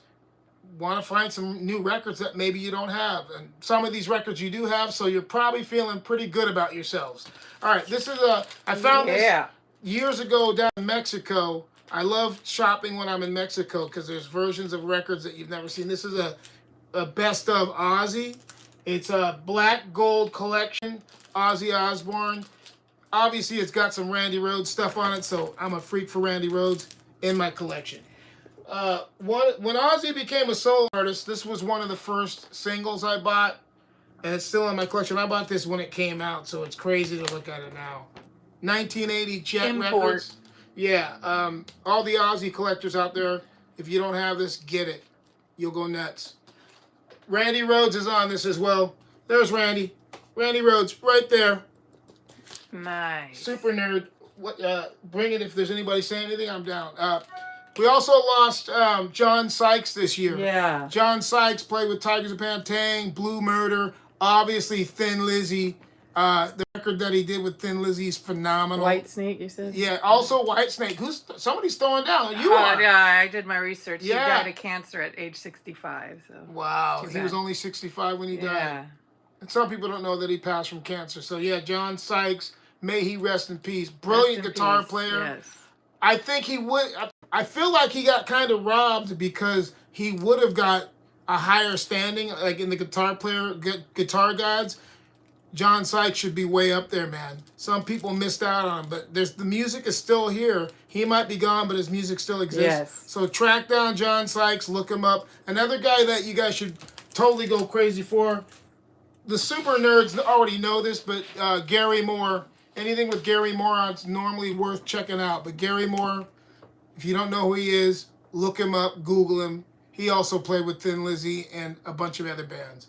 want to find some new records that maybe you don't have. And some of these records you do have, so you're probably feeling pretty good about yourselves. All right, this is I found this years ago down in Mexico. I love shopping when I'm in Mexico because there's versions of records that you've never seen. This is a best of Ozzy. It's a black gold collection, Ozzy Osbourne. Obviously, it's got some Randy Rhoads stuff on it, so I'm a freak for Randy Rhoads in my collection. When Ozzy became a solo artist, this was one of the first singles I bought, and it's still in my collection. I bought this when it came out, so it's crazy to look at it now. 1980 Jet Records. Yeah, all the Ozzy collectors out there, if you don't have this, get it. You'll go nuts. Randy Rhoads is on this as well. There's Randy. Randy Rhoads, right there. Nice. Super nerd. What? Bring it if there's anybody saying anything. I'm down. We also lost John Sykes this year. Yeah. John Sykes played with Tigers of Pantang, Blue Murder, obviously Thin Lizzy. The record that he did with Thin Lizzy is phenomenal. Whitesnake, you said? Yeah, also Whitesnake. Somebody's throwing down. You are. Yeah, I did my research. He died of cancer at age 65. So. Wow. He was only 65 when he died. And some people don't know that he passed from cancer. So, yeah, John Sykes, may he rest in peace. Brilliant guitar player. Yes. I think he would. I feel like he got kind of robbed because he would have got a higher standing, like in the guitar gods. John Sykes should be way up there, man. Some people missed out on him, but the music is still here. He might be gone, but his music still exists. Yes. So track down John Sykes, look him up. Another guy that you guys should totally go crazy for. The super nerds already know this, but Gary Moore. Anything with Gary Moore on is normally worth checking out. But Gary Moore, if you don't know who he is, look him up, Google him. He also played with Thin Lizzy and a bunch of other bands.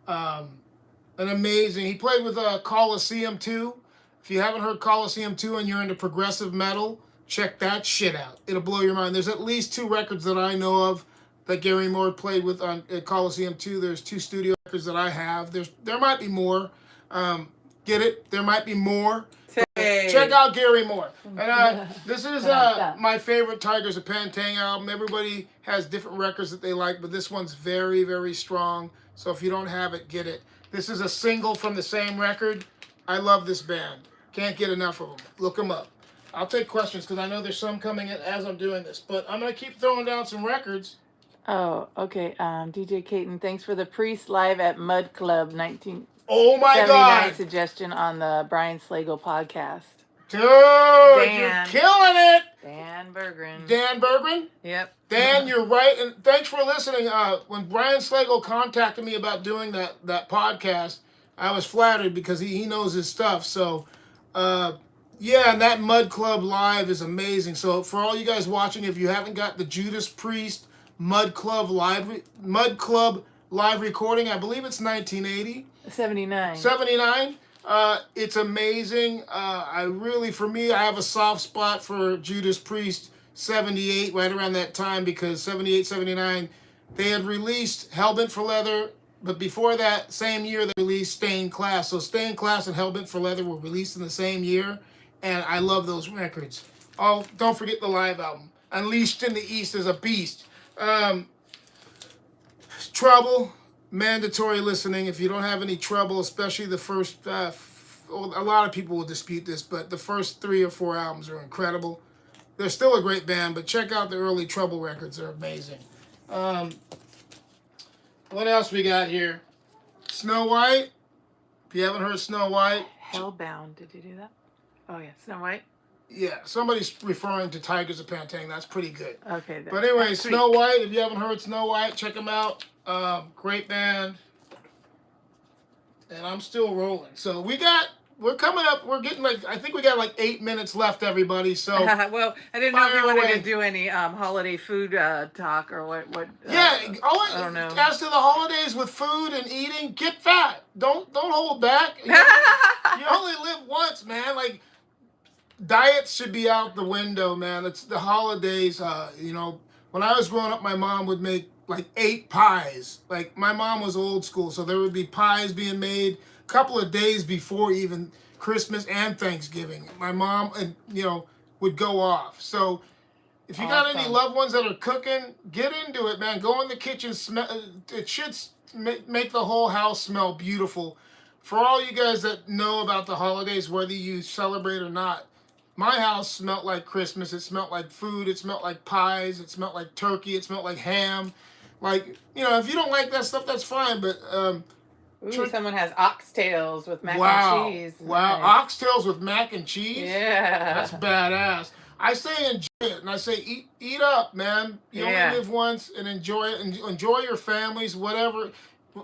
An amazing. He played with Coliseum 2. If you haven't heard Coliseum 2 and you're into progressive metal, check that shit out. It'll blow your mind. There's at least 2 records that I know of that Gary Moore played with on Coliseum 2. There's 2 studio records that I have. There might be more. Get it? There might be more. Hey. Check out Gary Moore. And this is my favorite Tigers of Pantang album. Everybody has different records that they like, but this one's very, very strong. So if you don't have it, get it. This is a single from the same record. I love this band. Can't get enough of them. Look them up. I'll take questions because I know there's some coming in as I'm doing this. But I'm going to keep throwing down some records. Oh, okay. DJ Katon, thanks for the Priest live at Mud Club 19. Oh my God! Suggestion on the Brian Slagle podcast. Dude, you're killing it. Dan Berggren. Dan Berggren? Yep. Dan, you're right, and thanks for listening. When Brian Slagle contacted me about doing that podcast, I was flattered because he knows his stuff. So, yeah, and that Mud Club live is amazing. So for all you guys watching, if you haven't got the Judas Priest Mud Club live recording, I believe it's 1980. 79. 79. It's amazing. For me, I have a soft spot for Judas Priest 78, right around that time, because 78, 79, they had released Hellbent for Leather, but before that, same year, they released Stained Class. So Stained Class and Hellbent for Leather were released in the same year, and I love those records. Oh, don't forget the live album. Unleashed in the East is a beast. Trouble. Mandatory listening. If you don't have any Trouble, especially the first, a lot of people will dispute this, but the first 3 or 4 albums are incredible. They're still a great band, but check out the early Trouble records. They're amazing. What else we got here? Snow White. If you haven't heard Snow White. Hellbound. Did you do that? Oh, yeah. Snow White? Yeah. Somebody's referring to Tigers of Pantang. That's pretty good. Okay. But anyway, Snow White. If you haven't heard Snow White, check them out. Great band. And I'm still rolling. So we're coming up. We're getting I think we got 8 minutes left, everybody. So well, I didn't know if you wanted to do any holiday food talk or what. Yeah, I don't know. As to the holidays with food and eating, get fat. Don't hold back. You only live once, man. Diets should be out the window, man. It's the holidays. When I was growing up, my mom would make 8 pies. My mom was old school, so there would be pies being made a couple of days before even Christmas and Thanksgiving. My mom, would go off. So if you got any loved ones that are cooking, get into it, man. Go in the kitchen. It should make the whole house smell beautiful. For all you guys that know about the holidays, whether you celebrate or not, my house smelled like Christmas. It smelled like food. It smelled like pies. It smelled like turkey. It smelled like ham. Like, if you don't like that stuff, that's fine. But ooh, someone has oxtails with mac and cheese. Wow, nice. Oxtails with mac and cheese? Yeah. That's badass. I say enjoy it, and I say eat up, man. You only live once, and enjoy it. And enjoy your families, whatever.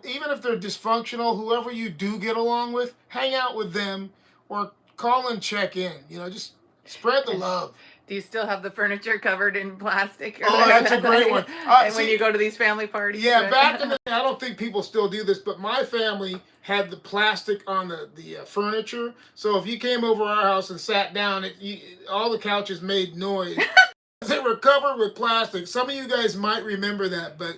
Even if they're dysfunctional, whoever you do get along with, hang out with them or call and check in. Just spread the love. Do you still have the furniture covered in plastic? Oh, that's a great one. And when you go to these family parties? Yeah, back in the day, I don't think people still do this, but my family had the plastic on the furniture. So if you came over our house and sat down, all the couches made noise. They were covered with plastic. Some of you guys might remember that, but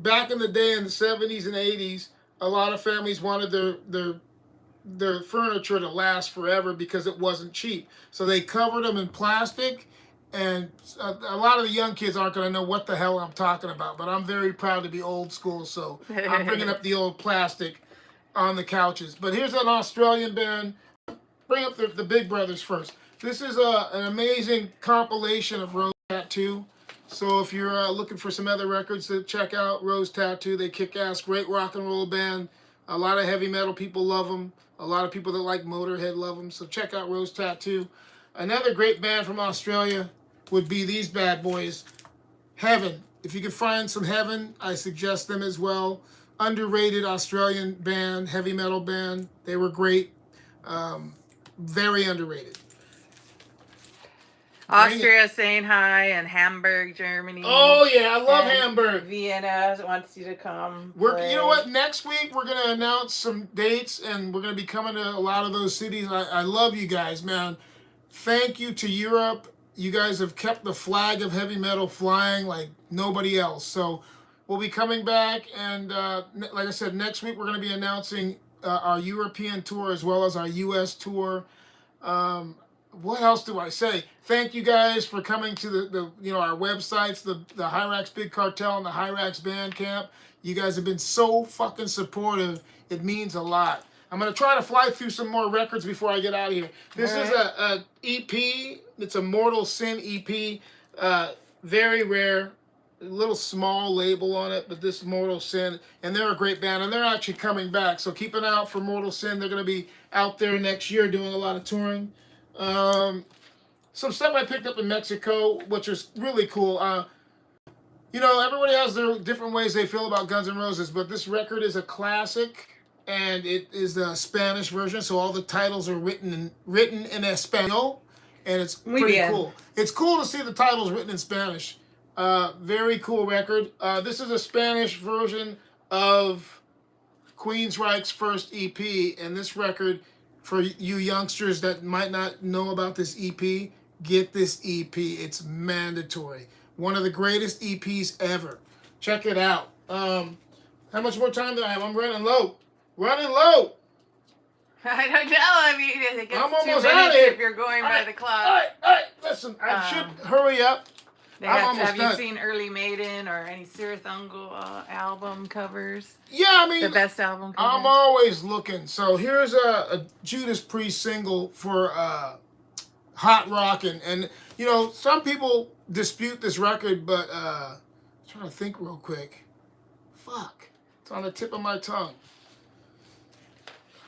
back in the day in the 70s and 80s, a lot of families wanted their furniture to last forever because it wasn't cheap. So they covered them in plastic, and a lot of the young kids aren't going to know what the hell I'm talking about, but I'm very proud to be old school, so I'm bringing up the old plastic on the couches. But here's an Australian band. Bring up the Big Brothers first. This is an amazing compilation of Rose Tattoo. So if you're looking for some other records to check out, Rose Tattoo, they kick ass, great rock and roll band. A lot of heavy metal people love them. A lot of people that like Motorhead love them. So check out Rose Tattoo. Another great band from Australia would be these bad boys, Heaven. If you can find some Heaven, I suggest them as well. Underrated Australian band, heavy metal band. They were great. Very underrated. Austria saying hi, and Hamburg, Germany. Oh yeah, I love Hamburg. Vienna wants you to come. You know what? Next week we're gonna announce some dates, and we're gonna be coming to a lot of those cities. I love you guys, man. Thank you to Europe. You guys have kept the flag of heavy metal flying like nobody else. So we'll be coming back, and like I said, next week we're gonna be announcing our European tour as well as our U.S. tour. What else do I say? Thank you guys for coming to the our websites, the HIRAX Big Cartel and the HIRAX Bandcamp. You guys have been so fucking supportive. It means a lot. I'm gonna try to fly through some more records before I get out of here. This is a EP. It's a Mortal Sin EP. Very rare. A little small label on it, but this is Mortal Sin, and they're a great band, and they're actually coming back. So keep an eye out for Mortal Sin. They're gonna be out there next year doing a lot of touring. Some stuff I picked up in Mexico, which is really cool. Everybody has their different ways they feel about Guns N' Roses, but this record is a classic, and it is the Spanish version, so all the titles are written in Espanol, and it's pretty cool. It's cool to see the titles written in Spanish. Very cool record. This is a Spanish version of Queensryche's first EP, and this record, for you youngsters that might not know about this EP, get this EP. It's mandatory. One of the greatest EPs ever. Check it out. How much more time do I have? I'm running low. Running low. I don't know. I mean, it gets I'm 2 almost minutes out of here. if you're going by the clock. All right. Listen, I should hurry up. Have you seen Early Maiden or any Cirith Ungol album covers? Yeah, I mean, the best album covers? I'm always looking. So here's a Judas Priest single for Hot Rockin'. And, some people dispute this record, but I'm trying to think real quick. Fuck. It's on the tip of my tongue.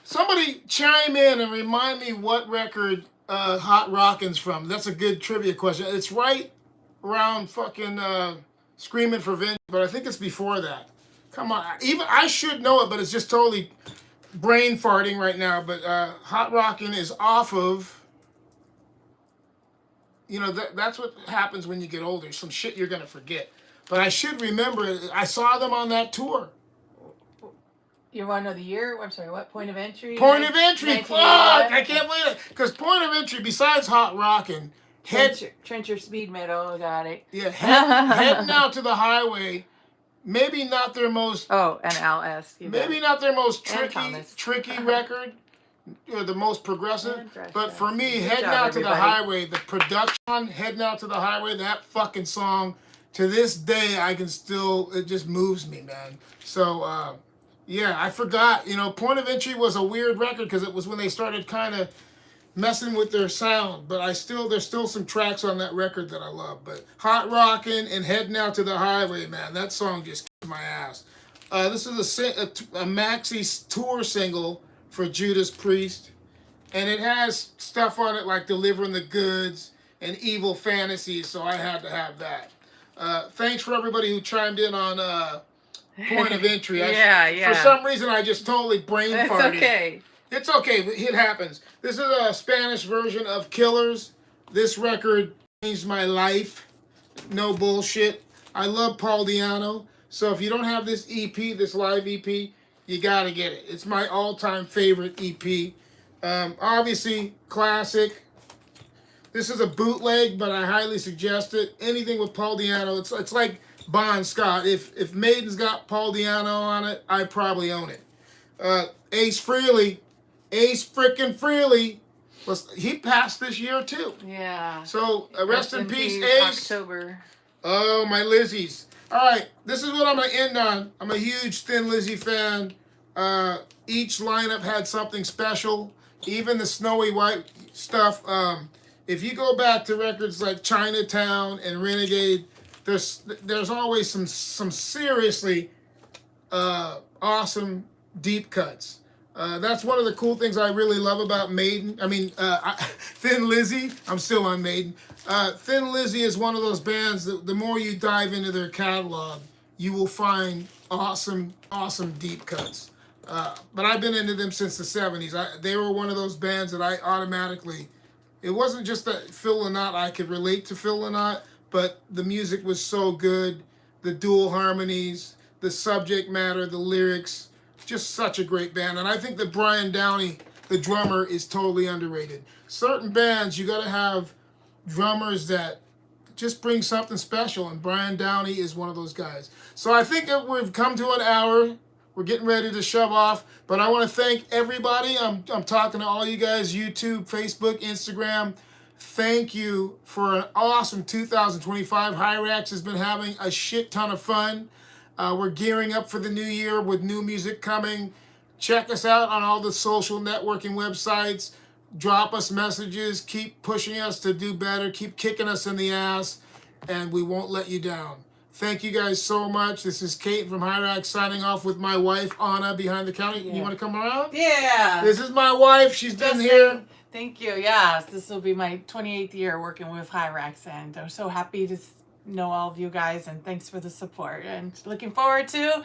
Somebody chime in and remind me what record Hot Rockin's from. That's a good trivia question. It's right around fucking Screaming for Vengeance, but I think it's before that. Come on. Even I should know it, but it's just totally brain farting right now. But Hot Rockin' is off of... that's what happens when you get older. Some shit you're going to forget. But I should remember it. I saw them on that tour. You want to know the year? I'm sorry, what? Point of Entry? Point of Entry! Fuck! I can't believe it. Because Point of Entry, besides Hot Rockin', Trencher Speed Metal, got it. Yeah, heading out to the highway. Maybe not their most... Oh, and LS. Maybe not their most tricky record. the most progressive. But for me, Good Heading job, Out to the everybody. Highway, the production on Heading Out to the Highway, that fucking song, to this day, I can still, it just moves me, man. So, yeah, I forgot. You know, Point of Entry was a weird record because it was when they started kind of messing with their sound. But there's still some tracks on that record that I love. But Hot Rockin' and Heading Out to the Highway, man, that song just kicks my ass. This is a maxi tour single for Judas Priest. And it has stuff on it like Delivering the Goods and Evil Fantasies, so I had to have that. Thanks for everybody who chimed in on Point of Entry. Yeah. For some reason, I just totally brain farted. It's okay. It's okay. It happens. This is a Spanish version of Killers. This record changed my life. No bullshit. I love Paul Di'Anno. So if you don't have this EP, this live EP, you got to get it. It's my all-time favorite EP. Obviously, classic. This is a bootleg, but I highly suggest it. Anything with Paul Di'Anno, it's like Bon Scott. If Maiden's got Paul Di'Anno on it, I probably own it. Ace freaking Frehley, he passed this year too. Yeah. So rest in peace, Ace. October. Oh, my Lizzies. All right, this is what I'm going to end on. I'm a huge Thin Lizzy fan. Each lineup had something special. Even the Snowy White stuff. If you go back to records like Chinatown and Renegade, there's always some seriously awesome deep cuts. That's one of the cool things I really love about Maiden. I mean, Thin Lizzy. I'm still on Maiden. Thin Lizzy is one of those bands that the more you dive into their catalog, you will find awesome deep cuts. But I've been into them since the 70s. They were one of those bands that I automatically, it wasn't just that Phil Lynott, I could relate to Phil Lynott, but the music was so good, the dual harmonies, the subject matter, the lyrics, just such a great band. And I think that Brian Downey, the drummer, is totally underrated. Certain bands, you got to have drummers that just bring something special, and Brian Downey is one of those guys. So I think that we've come to an hour. We're getting ready to shove off, but I want to thank everybody. I'm talking to all you guys, YouTube, Facebook, Instagram. Thank you for an awesome 2025. HIRAX has been having a shit ton of fun. We're gearing up for the new year with new music coming. Check us out on all the social networking websites. Drop us messages. Keep pushing us to do better. Keep kicking us in the ass, and we won't let you down. Thank you guys so much. This is Kate from HIRAX signing off with my wife, Anna, behind the counter. Yeah. You want to come around? Yeah. This is my wife. She's been here. Thank you. Yes, this will be my 28th year working with HIRAX, and I'm so happy to know all of you guys, and thanks for the support. And looking forward to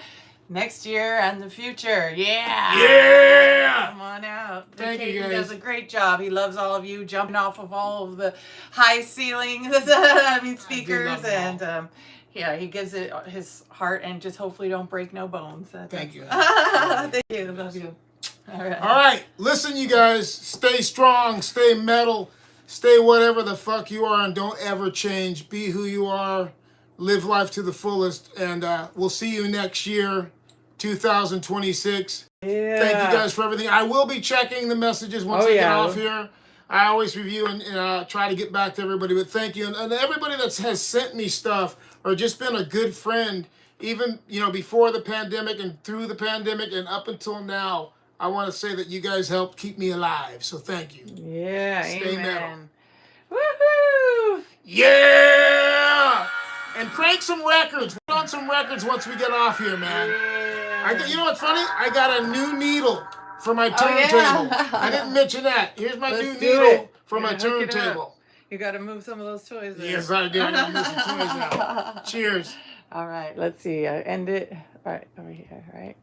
next year and the future. Yeah. Come on out. Thank you guys. He does a great job. He loves all of you, jumping off of all of the high ceilings, I mean speakers, and yeah, he gives it his heart, and just hopefully don't break no bones. Thank you. Thank you. Love you. All right. Listen, you guys, stay strong, stay metal, stay whatever the fuck you are, and don't ever change. Be who you are. Live life to the fullest, and we'll see you next year, 2026. Yeah. Thank you guys for everything. I will be checking the messages once I get off here. I always review and try to get back to everybody, but thank you. And everybody that has sent me stuff or just been a good friend, even before the pandemic and through the pandemic and up until now, I want to say that you guys helped keep me alive. So thank you. Yeah, Stay metal. Amen. Woohoo! Yeah! And crank some records. Put on some records once we get off here, man. Yeah. You know what's funny? I got a new needle for my turntable. I didn't mention that. Here's my new needle for my turntable. You got to move some of those toys there. Yes, I do. I got to move some toys out. Cheers. All right, let's see. End it. All right, over here. All right.